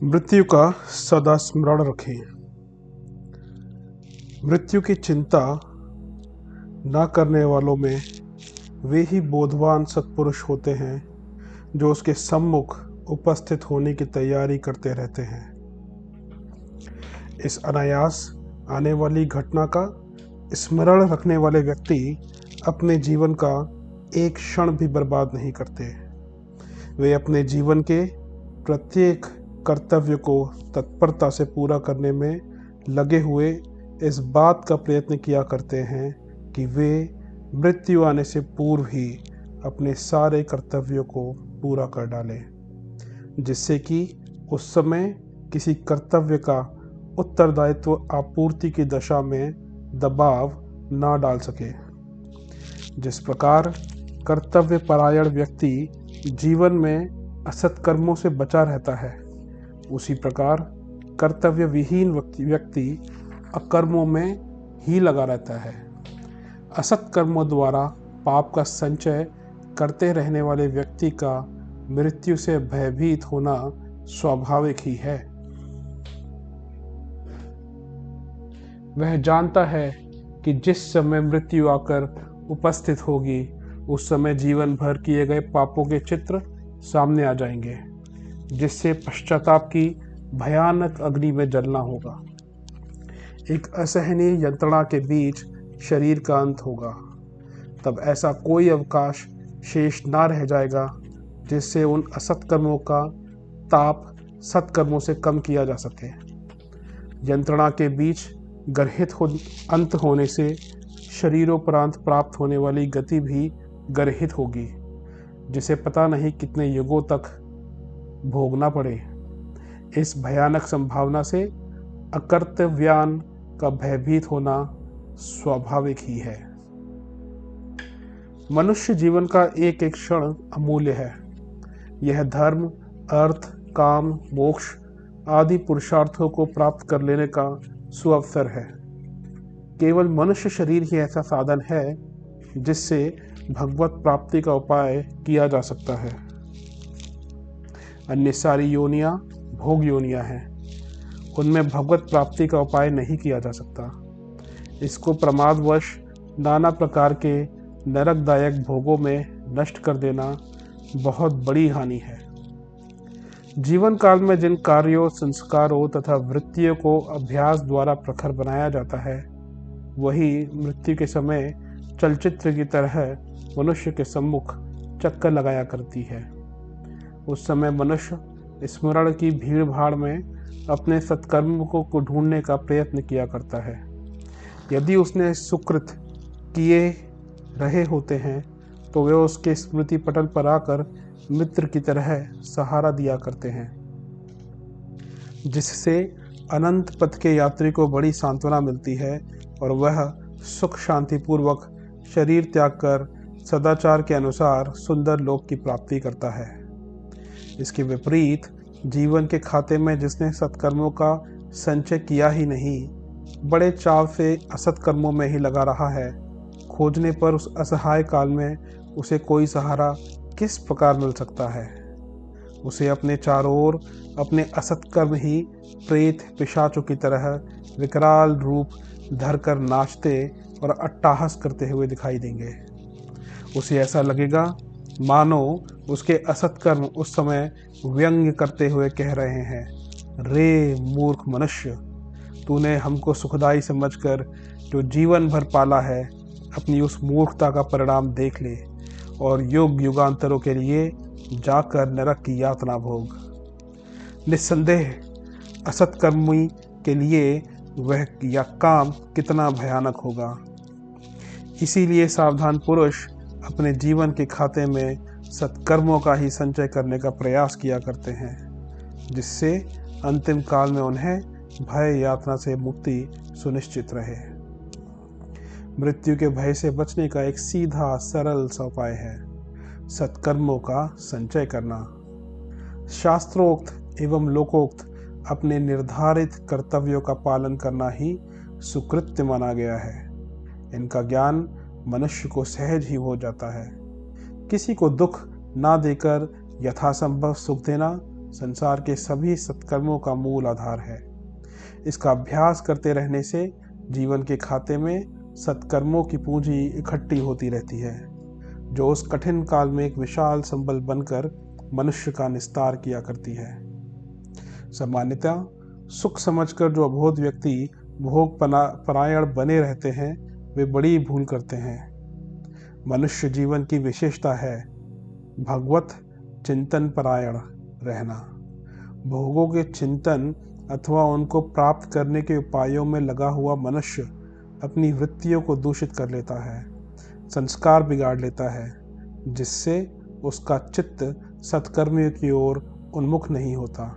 मृत्यु का सदा स्मरण रखें। मृत्यु की चिंता न करने वालों में वे ही बोधवान सत्पुरुष होते हैं जो उसके सम्मुख उपस्थित होने की तैयारी करते रहते हैं। इस अनायास आने वाली घटना का स्मरण रखने वाले व्यक्ति अपने जीवन का एक क्षण भी बर्बाद नहीं करते। वे अपने जीवन के प्रत्येक कर्तव्य को तत्परता से पूरा करने में लगे हुए इस बात का प्रयत्न किया करते हैं कि वे मृत्यु आने से पूर्व ही अपने सारे कर्तव्यों को पूरा कर डालें, जिससे कि उस समय किसी कर्तव्य का उत्तरदायित्व आपूर्ति की दशा में दबाव ना डाल सके। जिस प्रकार कर्तव्य परायण व्यक्ति जीवन में असत कर्मों से बचा रहता है, उसी प्रकार कर्तव्य विहीन व्यक्ति अकर्मों में ही लगा रहता है। असत कर्मों द्वारा पाप का संचय करते रहने वाले व्यक्ति का मृत्यु से भयभीत होना स्वाभाविक ही है। वह जानता है कि जिस समय मृत्यु आकर उपस्थित होगी, उस समय जीवन भर किए गए पापों के चित्र सामने आ जाएंगे, जिससे पश्चाताप की भयानक अग्नि में जलना होगा। एक असहनीय यंत्रणा के बीच शरीर का अंत होगा। तब ऐसा कोई अवकाश शेष ना रह जाएगा जिससे उन असत कर्मों का ताप सत्कर्मों से कम किया जा सके। यंत्रणा के बीच गर्हित अंत होने से शरीरोपरांत प्राप्त होने वाली गति भी गर्हित होगी, जिसे पता नहीं कितने युगों तक भोगना पड़े। इस भयानक संभावना से अकर्तव्यान का भयभीत होना स्वाभाविक ही है। मनुष्य जीवन का एक एक क्षण अमूल्य है। यह धर्म, अर्थ, काम, मोक्ष आदि पुरुषार्थों को प्राप्त कर लेने का सुअवसर है। केवल मनुष्य शरीर ही ऐसा साधन है जिससे भगवत प्राप्ति का उपाय किया जा सकता है। अन्य सारी योनियां भोग योनियां हैं, उनमें भगवत प्राप्ति का उपाय नहीं किया जा सकता। इसको प्रमादवश नाना प्रकार के नरकदायक भोगों में नष्ट कर देना बहुत बड़ी हानि है। जीवन काल में जिन कार्यों, संस्कारों तथा वृत्तियों को अभ्यास द्वारा प्रखर बनाया जाता है, वही मृत्यु के समय चलचित्र की तरह मनुष्य के सम्मुख चक्कर लगाया करती है। उस समय मनुष्य स्मरण की भीड़ भाड़ में अपने सत्कर्म को ढूंढने का प्रयत्न किया करता है। यदि उसने सुकृत किए रहे होते हैं तो वे उसके स्मृति पटल पर आकर मित्र की तरह सहारा दिया करते हैं, जिससे अनंत पथ के यात्री को बड़ी सांत्वना मिलती है और वह सुख शांति पूर्वक शरीर त्याग कर सदाचार के अनुसार सुंदर लोक की प्राप्ति करता है। इसके विपरीत जीवन के खाते में जिसने सत्कर्मों का संचय किया ही नहीं, बड़े चाव से असत कर्मों में ही लगा रहा है, खोजने पर उस असहाय काल में उसे कोई सहारा किस प्रकार मिल सकता है। उसे अपने चारों ओर अपने असत कर्म ही प्रेत पिशाचों की तरह विकराल रूप धरकर नाचते और अट्टहास करते हुए दिखाई देंगे। उसे ऐसा लगेगा मानो उसके असत कर्म उस समय व्यंग्य करते हुए कह रहे हैं, रे मूर्ख मनुष्य, तूने हमको सुखदाई समझकर जो जीवन भर पाला है, अपनी उस मूर्खता का परिणाम देख ले और युग युगांतरों के लिए जाकर नरक की यातना भोग। निस्संदेह असत कर्मी के लिए वह या काम कितना भयानक होगा। इसीलिए सावधान पुरुष अपने जीवन के खाते में सत्कर्मों का ही संचय करने का प्रयास किया करते हैं, जिससे अंतिम काल में उन्हें भय यातना से मुक्ति सुनिश्चित रहे। मृत्यु के भय से बचने का एक सीधा सरल सा उपाय है सत्कर्मों का संचय करना। शास्त्रोक्त एवं लोकोक्त अपने निर्धारित कर्तव्यों का पालन करना ही सुकृत्य माना गया है। इनका ज्ञान मनुष्य को सहज ही हो जाता है। किसी को दुख ना देकर यथासंभव सुख देना संसार के सभी सत्कर्मों का मूल आधार है। इसका अभ्यास करते रहने से जीवन के खाते में सत्कर्मों की पूंजी इकट्ठी होती रहती है, जो उस कठिन काल में एक विशाल संबल बनकर मनुष्य का निस्तार किया करती है। सामान्यतः सुख समझकर जो अबोध व्यक्ति भोग परायण बने रहते हैं, वे बड़ी भूल करते हैं। मनुष्य जीवन की विशेषता है भगवत चिंतन परायण रहना। भोगों के चिंतन अथवा उनको प्राप्त करने के उपायों में लगा हुआ मनुष्य अपनी वृत्तियों को दूषित कर लेता है, संस्कार बिगाड़ लेता है, जिससे उसका चित्त सत्कर्मियों की ओर उन्मुख नहीं होता।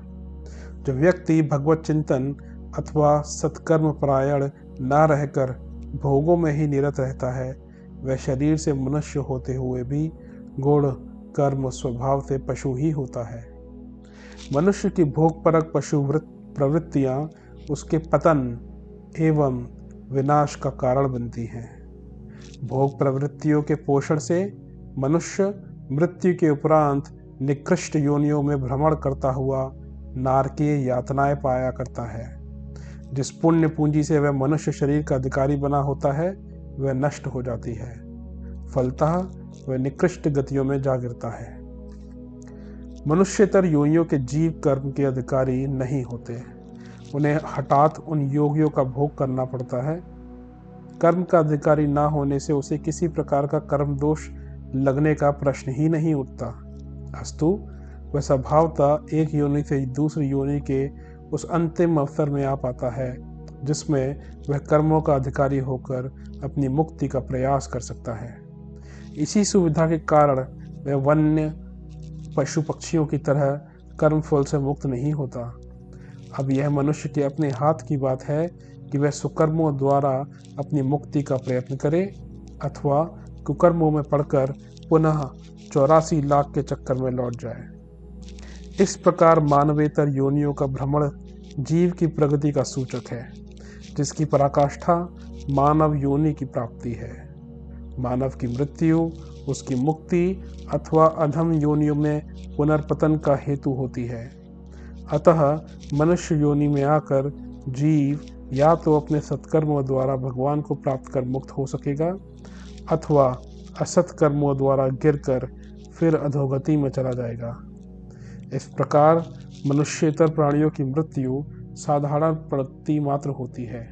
जो व्यक्ति भगवत चिंतन अथवा सत्कर्म परायण न रहकर भोगों में ही निरत रहता है, वह शरीर से मनुष्य होते हुए भी गुण कर्म स्वभाव से पशु ही होता है। मनुष्य की भोगपरक पशु प्रवृत्तियां उसके पतन एवं विनाश का कारण बनती हैं। भोग प्रवृत्तियों के पोषण से मनुष्य मृत्यु के उपरांत निकृष्ट योनियों में भ्रमण करता हुआ नारकीय यातनाएं पाया करता है। जिस पुण्य पूंजी से वह मनुष्य शरीर का अधिकारी बना होता है, वह नष्ट हो जाती है। फलतः वह निकृष्ट गतियों में जा गिरता है। मनुष्यतर योनियों के जीव कर्म के अधिकारी नहीं होते। उन्हें हठात उन योगियों का भोग करना पड़ता है। कर्म का अधिकारी ना होने से उसे किसी प्रकार का कर्म दोष लगने का प्रश्न ही नहीं उठता। अस्तु वह स्वभावतः एक योनि से दूसरी योनि के उस अंतिम अवसर में आ पाता है, जिसमें वह कर्मों का अधिकारी होकर अपनी मुक्ति का प्रयास कर सकता है। इसी सुविधा के कारण वह वन्य पशु पक्षियों की तरह कर्म फल से मुक्त नहीं होता। अब यह मनुष्य के अपने हाथ की बात है कि वह सुकर्मों द्वारा अपनी मुक्ति का प्रयत्न करे अथवा कुकर्मों में पड़कर पुनः 84 लाख के चक्कर में लौट जाए। इस प्रकार मानवेतर योनियों का भ्रमण जीव की प्रगति का सूचक है, जिसकी पराकाष्ठा मानव योनि की प्राप्ति है। मानव की मृत्यु उसकी मुक्ति अथवा अधम योनियों में पुनर्पतन का हेतु होती है। अतः मनुष्य योनि में आकर जीव या तो अपने सत्कर्मों द्वारा भगवान को प्राप्त कर मुक्त हो सकेगा अथवा असत्कर्मों द्वारा गिरकर फिर अधोगति में चला जाएगा। इस प्रकार मनुष्येतर प्राणियों की मृत्यु साधारण प्रगति मात्र होती है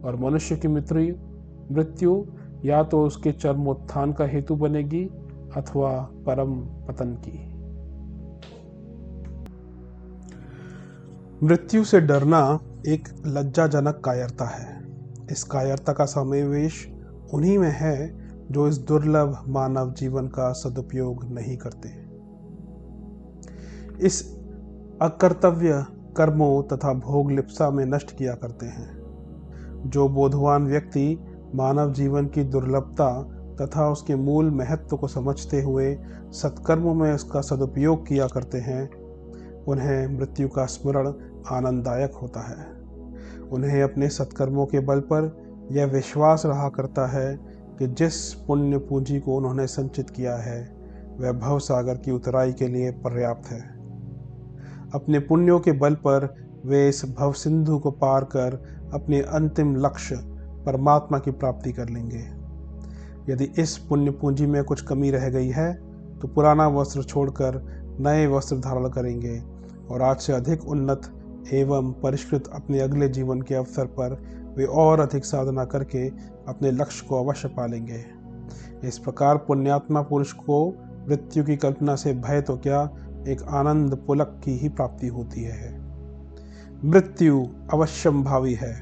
और मनुष्य की मृत्यु या तो उसके चरमोत्थान का हेतु बनेगी अथवा परम पतन की। मृत्यु से डरना एक लज्जाजनक कायरता है। इस कायरता का समावेश उन्हीं में है जो इस दुर्लभ मानव जीवन का सदुपयोग नहीं करते। इस अकर्तव्य कर्मों तथा भोग लिप्सा में नष्ट किया करते हैं। जो बोधवान व्यक्ति मानव जीवन की दुर्लभता तथा उसके मूल महत्व को समझते हुए सत्कर्मों में उसका सदुपयोग किया करते हैं, उन्हें मृत्यु का स्मरण आनंददायक होता है। उन्हें अपने सत्कर्मों के बल पर यह विश्वास रहा करता है कि जिस पुण्य पूंजी को उन्होंने संचित किया है, वह भवसागर की उतराई के लिए पर्याप्त है। अपने पुण्यों के बल पर वे इस भव सिंधु को पार कर अपने अंतिम लक्ष्य परमात्मा की प्राप्ति कर लेंगे। यदि इस पुण्य पूंजी में कुछ कमी रह गई है तो पुराना वस्त्र छोड़कर नए वस्त्र धारण करेंगे और आज से अधिक उन्नत एवं परिष्कृत अपने अगले जीवन के अवसर पर वे और अधिक साधना करके अपने लक्ष्य को अवश्य पालेंगे। इस प्रकार पुण्यात्मा पुरुष को मृत्यु की कल्पना से भय तो क्या, एक आनंद पुलक की ही प्राप्ति होती है। मृत्यु अवश्यंभावी है।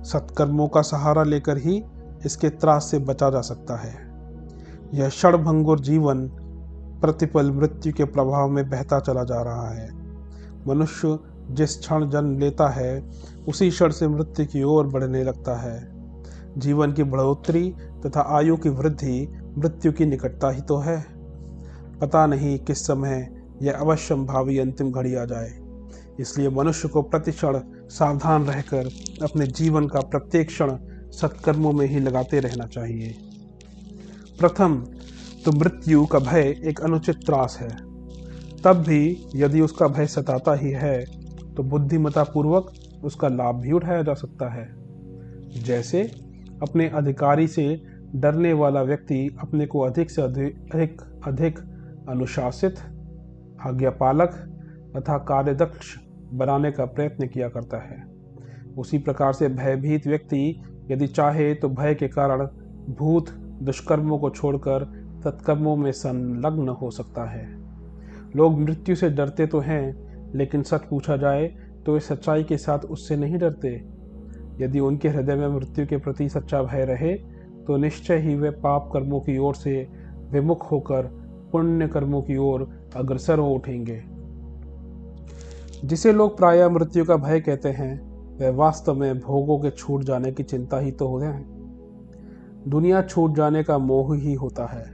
सत्कर्मों का सहारा लेकर ही इसके त्रास से बचा जा सकता है। यह क्षणभंगुर जीवन प्रतिपल मृत्यु के प्रभाव में बहता चला जा रहा है। मनुष्य जिस क्षण जन्म लेता है उसी क्षण से मृत्यु की ओर बढ़ने लगता है। जीवन की बढ़ोतरी तथा आयु की वृद्धि मृत्यु की निकटता ही तो है। पता नहीं किस समय यह अवश्यंभावी अंतिम घड़ी आ जाए, इसलिए मनुष्य को प्रतिक्षण सावधान रहकर अपने जीवन का प्रत्येक क्षण सत्कर्मों में ही लगाते रहना चाहिए। प्रथम तो मृत्यु का भय एक अनुचित त्रास है। तब भी यदि उसका भय सताता ही है तो बुद्धिमत्ता पूर्वक उसका लाभ भी उठाया जा सकता है। जैसे अपने अधिकारी से डरने वाला व्यक्ति अपने को अधिक से अधिक अनुशासित, आज्ञापालक तथा कार्यदक्ष बनाने का प्रयत्न किया करता है, उसी प्रकार से भयभीत व्यक्ति यदि चाहे तो भय के कारण भूत दुष्कर्मों को छोड़कर सत्कर्मों में संलग्न हो सकता है। लोग मृत्यु से डरते तो हैं, लेकिन सच पूछा जाए तो वे सच्चाई के साथ उससे नहीं डरते। यदि उनके हृदय में मृत्यु के प्रति सच्चा भय रहे तो निश्चय ही वे पाप कर्मों की ओर से विमुख होकर पुण्य कर्मों की ओर अग्रसर हो उठेंगे। जिसे लोग प्रायः मृत्यु का भय कहते हैं, वह वास्तव में भोगों के छूट जाने की चिंता ही तो होते हैं। दुनिया छूट जाने का मोह ही होता है।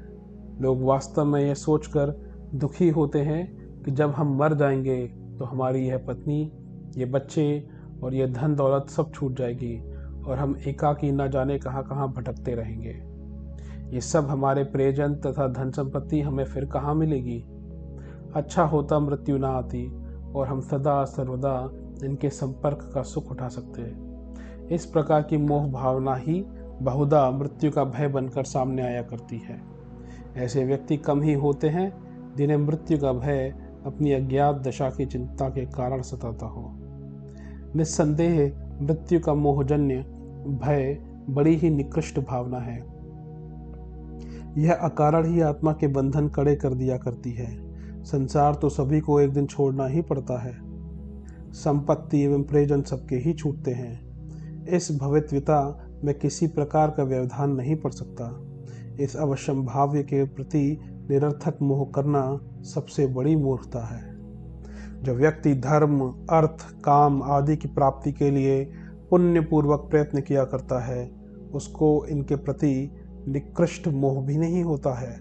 लोग वास्तव में यह सोचकर दुखी होते हैं कि जब हम मर जाएंगे तो हमारी यह पत्नी, ये बच्चे और यह धन दौलत सब छूट जाएगी और हम एकाकी न जाने कहाँ कहाँ भटकते रहेंगे। ये सब हमारे प्रियजन तथा धन संपत्ति हमें फिर कहाँ मिलेगी। अच्छा होता मृत्यु ना आती और हम सदा सर्वदा इनके संपर्क का सुख उठा सकते हैं। इस प्रकार की मोह भावना ही बहुधा मृत्यु का भय बनकर सामने आया करती है। ऐसे व्यक्ति कम ही होते हैं जिन्हें मृत्यु का भय अपनी अज्ञात दशा की चिंता के कारण सताता हो। निस्संदेह मृत्यु का मोहजन्य भय बड़ी ही निकृष्ट भावना है। यह अकारण ही आत्मा के बंधन कड़े कर दिया करती है। संसार तो सभी को एक दिन छोड़ना ही पड़ता है। संपत्ति एवं प्रियजन सबके ही छूटते हैं। इस भवितव्यता में किसी प्रकार का व्यवधान नहीं पड़ सकता। इस अवश्यंभाव्य के प्रति निरर्थक मोह करना सबसे बड़ी मूर्खता है। जो व्यक्ति धर्म, अर्थ, काम आदि की प्राप्ति के लिए पुण्य पूर्वक प्रयत्न किया करता है, उसको इनके प्रति निकृष्ट मोह भी नहीं होता है।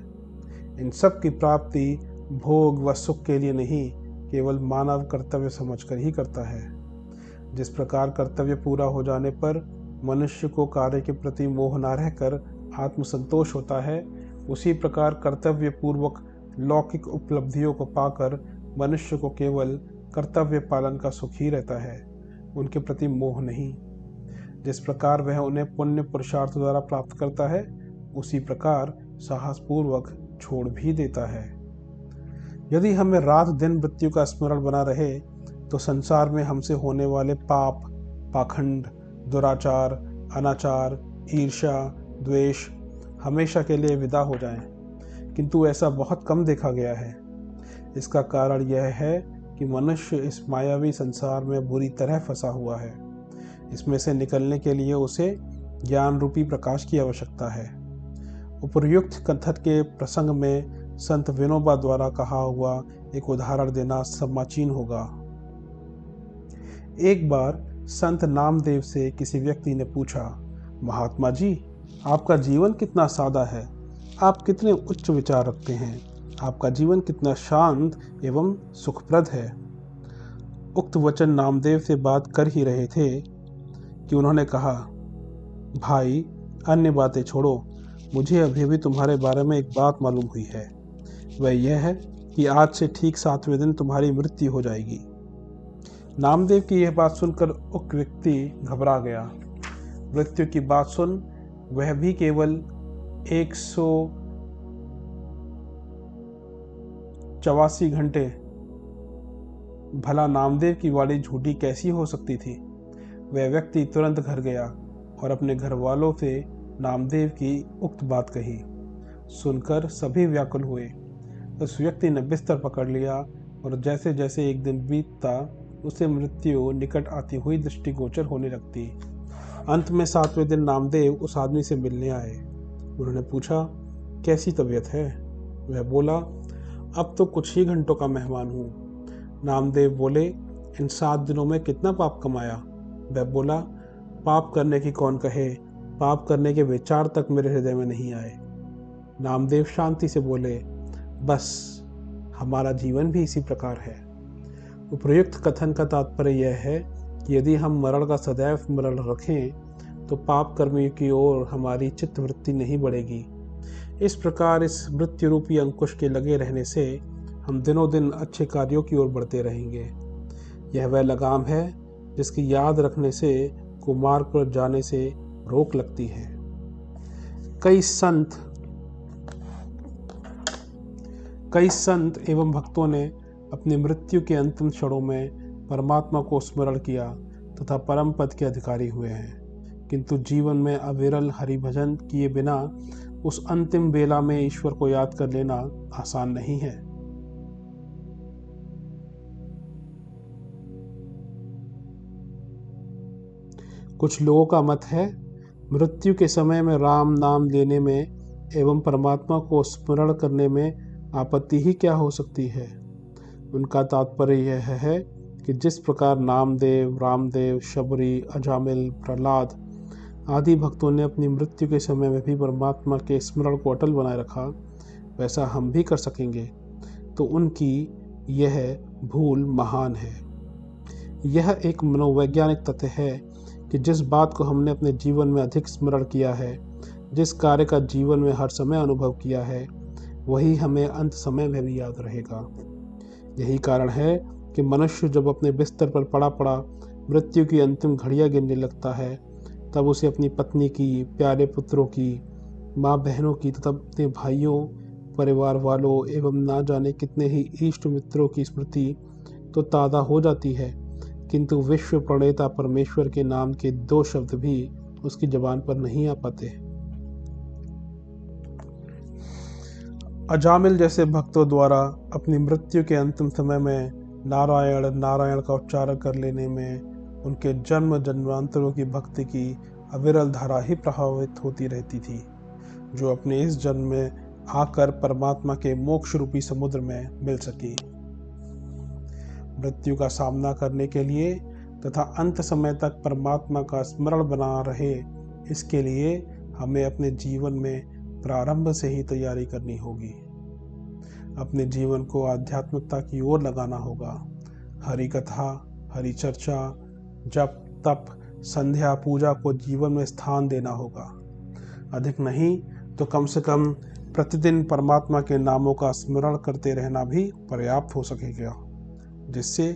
इन सब की प्राप्ति भोग व सुख के लिए नहीं, केवल मानव कर्तव्य समझकर ही करता है। जिस प्रकार कर्तव्य पूरा हो जाने पर मनुष्य को कार्य के प्रति मोह न रहकर आत्मसंतोष होता है, उसी प्रकार कर्तव्य पूर्वक लौकिक उपलब्धियों को पाकर मनुष्य को केवल कर्तव्य पालन का सुख ही रहता है, उनके प्रति मोह नहीं। जिस प्रकार वह उन्हें पुण्य पुरुषार्थ द्वारा प्राप्त करता है, उसी प्रकार साहसपूर्वक छोड़ भी देता है। यदि हमें रात दिन मृत्यु का स्मरण बना रहे तो संसार में हमसे होने वाले पाप, पाखंड, दुराचार, अनाचार, ईर्ष्या, द्वेष हमेशा के लिए विदा हो जाएं। किंतु ऐसा बहुत कम देखा गया है। इसका कारण यह है कि मनुष्य इस मायावी संसार में बुरी तरह फंसा हुआ है। इसमें से निकलने के लिए उसे ज्ञान रूपी प्रकाश की आवश्यकता है। उपर्युक्त कथन के प्रसंग में संत विनोबा द्वारा कहा हुआ एक उदाहरण देना समाचीन होगा। एक बार संत नामदेव से किसी व्यक्ति ने पूछा, महात्मा जी, आपका जीवन कितना सादा है, आप कितने उच्च विचार रखते हैं, आपका जीवन कितना शांत एवं सुखप्रद है। उक्त वचन नामदेव से बात कर ही रहे थे कि उन्होंने कहा, भाई अन्य बातें छोड़ो, मुझे अभी भी तुम्हारे बारे में एक बात मालूम हुई है। वह यह है कि आज से ठीक 7वें दिन तुम्हारी मृत्यु हो जाएगी। नामदेव की यह बात सुनकर उक्त व्यक्ति घबरा गया। मृत्यु की बात सुन वह भी केवल 184 घंटे। भला नामदेव की वाणी झूठी कैसी हो सकती थी। वह व्यक्ति तुरंत घर गया और अपने घर वालों से नामदेव की उक्त बात कही। सुनकर सभी व्याकुल हुए। उस व्यक्ति ने बिस्तर पकड़ लिया और जैसे जैसे एक दिन बीतता उसे मृत्यु निकट आती हुई दृष्टिगोचर होने लगती। अंत में 7वें दिन नामदेव उस आदमी से मिलने आए। उन्होंने पूछा, कैसी तबीयत है? वह बोला, अब तो कुछ ही घंटों का मेहमान हूँ। नामदेव बोले, इन 7 दिनों में कितना पाप कमाया? वह बोला, पाप करने की कौन कहे, पाप करने के विचार तक मेरे हृदय में नहीं आए। नामदेव शांति से बोले, बस हमारा जीवन भी इसी प्रकार है। उपर्युक्त कथन का तात्पर्य यह है कि यदि हम मरण का सदैव स्मरण रखें तो पाप कर्म की ओर हमारी चित्तवृत्ति नहीं बढ़ेगी। इस प्रकार इस मृत्यु रूपी अंकुश के लगे रहने से हम दिनों दिन अच्छे कार्यों की ओर बढ़ते रहेंगे। यह वह लगाम है जिसकी याद रखने से कुमार्ग पर जाने से रोक लगती है। कई संत एवं भक्तों ने अपनी मृत्यु के अंतिम क्षणों में परमात्मा को स्मरण किया तथा परम पद के अधिकारी हुए हैं, किंतु जीवन में अविरल हरि भजन किए बिना उस अंतिम बेला में ईश्वर को याद कर लेना आसान नहीं है। कुछ लोगों का मत है, मृत्यु के समय में राम नाम लेने में एवं परमात्मा को स्मरण करने में आपत्ति ही क्या हो सकती है। उनका तात्पर्य यह है कि जिस प्रकार नामदेव, रामदेव, शबरी, अजामिल, प्रहलाद आदि भक्तों ने अपनी मृत्यु के समय में भी परमात्मा के स्मरण को अटल बनाए रखा, वैसा हम भी कर सकेंगे, तो उनकी यह भूल महान है। यह एक मनोवैज्ञानिक तथ्य है कि जिस बात को हमने अपने जीवन में अधिक स्मरण किया है, जिस कार्य का जीवन में हर समय अनुभव किया है, वही हमें अंत समय में भी याद रहेगा। यही कारण है कि मनुष्य जब अपने बिस्तर पर पड़ा पड़ा मृत्यु की अंतिम घड़ियां गिनने लगता है, तब उसे अपनी पत्नी की, प्यारे पुत्रों की, माँ बहनों की तथा अपने भाइयों, परिवार वालों एवं ना जाने कितने ही इष्ट मित्रों की स्मृति तो ताज़ा हो जाती है, किंतु विश्व प्रणेता परमेश्वर के नाम के 2 शब्द भी उसकी जुबान पर नहीं आ पाते। अजामिल जैसे भक्तों द्वारा अपनी मृत्यु के अंतिम समय में नारायण नारायण का उच्चारण कर लेने में उनके जन्म जन्मांतरों की भक्ति की अविरल धारा ही प्रभावित होती रहती थी, जो अपने इस जन्म में आकर परमात्मा के मोक्ष रूपी समुद्र में मिल सकी। मृत्यु का सामना करने के लिए तथा अंत समय तक परमात्मा का स्मरण बना रहे, इसके लिए हमें अपने जीवन में प्रारंभ से ही तैयारी करनी होगी। अपने जीवन को आध्यात्मिकता की ओर लगाना होगा। हरि कथा, हरि चर्चा, जप, तप, संध्या, पूजा को जीवन में स्थान देना होगा। अधिक नहीं तो कम से कम प्रतिदिन परमात्मा के नामों का स्मरण करते रहना भी पर्याप्त हो सकेगा, जिससे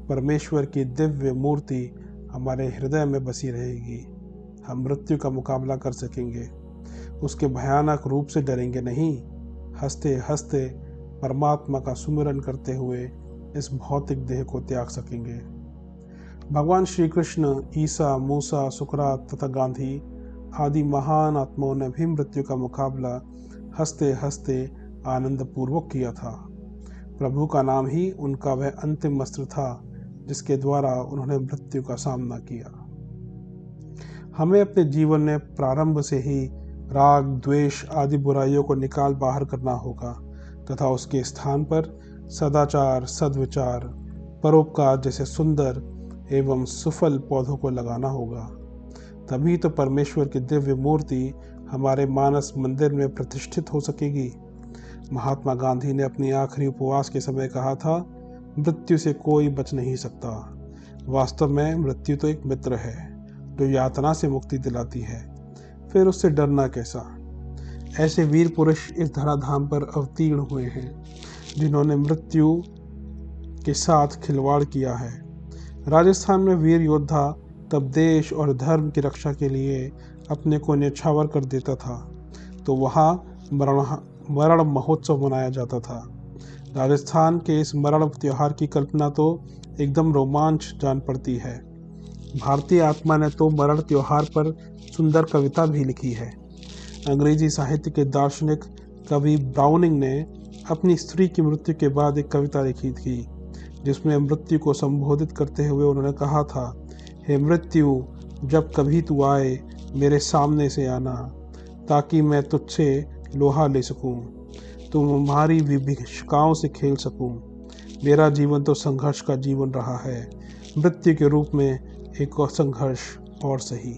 परमेश्वर की दिव्य मूर्ति हमारे हृदय में बसी रहेगी। हम मृत्यु का मुकाबला कर सकेंगे, उसके भयानक रूप से डरेंगे नहीं। हंसते हंसते परमात्मा का सुमिरन करते हुए इस भौतिक देह को त्याग सकेंगे। भगवान श्री कृष्ण, ईसा, मूसा, सुकरात तथा गांधी आदि महान आत्माओं ने भी मृत्यु का मुकाबला हंसते हंसते आनंद पूर्वक किया था। प्रभु का नाम ही उनका वह अंतिम अस्त्र था जिसके द्वारा उन्होंने मृत्यु का सामना किया। हमें अपने जीवन में प्रारंभ से ही राग, द्वेष आदि बुराइयों को निकाल बाहर करना होगा तथा उसके स्थान पर सदाचार, सद्विचार, परोपकार जैसे सुंदर एवं सुफल पौधों को लगाना होगा। तभी तो परमेश्वर की दिव्य मूर्ति हमारे मानस मंदिर में प्रतिष्ठित हो सकेगी। महात्मा गांधी ने अपनी आखिरी उपवास के समय कहा था, मृत्यु से कोई बच नहीं सकता। वास्तव में मृत्यु तो एक मित्र है जो यातना से मुक्ति दिलाती है, फिर उससे डरना कैसा। ऐसे वीर पुरुष इस धराधाम पर अवतीर्ण हुए हैं जिन्होंने मृत्यु के साथ खिलवाड़ किया है। राजस्थान में वीर योद्धा तब देश और धर्म की रक्षा के लिए अपने को न्यौछावर कर देता था, तो वहाँ मरण महोत्सव मनाया जाता था। राजस्थान के इस मरण त्योहार की कल्पना तो एकदम रोमांच जान पड़ती है। भारतीय आत्मा ने तो मरण त्योहार पर सुंदर कविता भी लिखी है। अंग्रेजी साहित्य के दार्शनिक कवि ब्राउनिंग ने अपनी स्त्री की मृत्यु के बाद एक कविता लिखी थी, जिसमें मृत्यु को संबोधित करते हुए उन्होंने कहा था, हे मृत्यु, जब कभी तू आए मेरे सामने से आना, ताकि मैं तुझसे लोहा ले सकूं, तुम हमारी विभीषिकाओं से खेल सकूं। मेरा जीवन तो संघर्ष का जीवन रहा है, मृत्यु के रूप में एक और संघर्ष और सही।